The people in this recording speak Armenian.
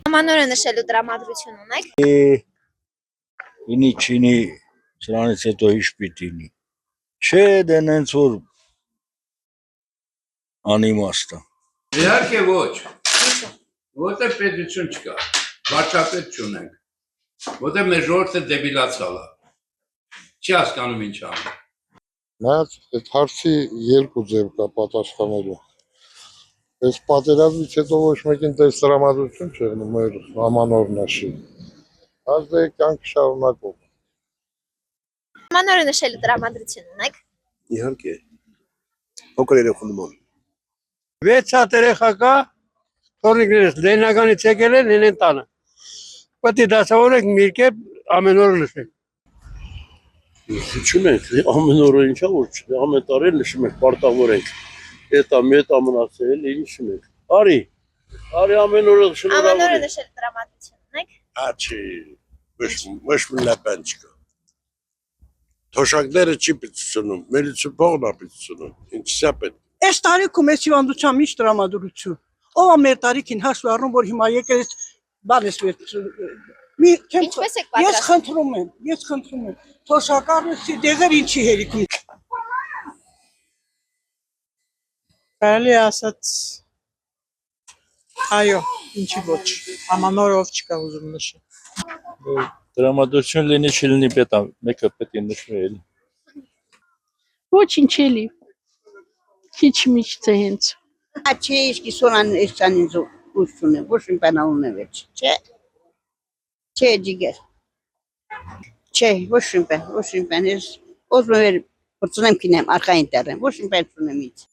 Ամանորը նշելու տրամադրություն ունեք։ Ինի չինի, սրանից հետո ինչ պիտի ինի։ Չէ, դե նենց որ անիմաստ է։ Իհարկե ոչ։ Որտեղ պետություն չկա, վարչապետ չունենք, որտեղ մեր ժողովուրդը դեբիլացալ է, չի հասկանում ինչ անում։ Նայած այդ հարցի երկու ձև կա պատասխանելու։ Այս պատերազմից հետո ոչ մեկին տես տրամադրություն չեղնում մեր ամանոր նշի։ Այս դե կյանք շարունակող։ Ամանորը նշելու տրամադրություն ունեք։ Իհարկե, փոքր երեխու նման։ 6 հատ երեխա կա, թորնիկներս Լենինականից եկել են են տանը։ Պետք է դասավորեք մի կերպ ամեն օր նշեք։ Չունենք, ամեն օրը ինչա որ չէ, ամեն տարի նշում ենք, պարտավոր ենք։ Մետ ամնացել, ինչ ունենք։ Արի ամեն օրը շնորհավոր։ Ամանորը նշելու տրամադրություն ունեք։ Աչի, ոչ մի լապան չկա։ Թոշակները չի պիտցնում, մելիցու փողն է պիտցնում, ինչա պետք։ Այս տարիքում այս հիվանդության ինչ տրամադրություն։ Ով է մեր տարիքին հաշվի առնում, որ հիմա եկել է բանես Ինչպես եք պատրաստվում։ Ես խնդրում եմ, թոշակառնի դեղեր ինչի հերիքում։ Կարելի է ասած այո, ինչի ոչ, ամանորով չկա ուզում նշել։ Տրամադրություն լինի չլինի պետք է, մեկը պետք է նշվի էլի։ Ոչինչ էլի։ Քիչ-միչ թե հենց։ Չէ, իսկ սոնան էստանին ուշտուն է, ոչ մի բան ունե վեճ, չէ։ Չէ, ջիգեր։ Չէ, ոչ մի բան, ես ոզում եմ որ ծնեմ կինեմ արխային տերեմ, ոչ մի բան չունեմ ինձ։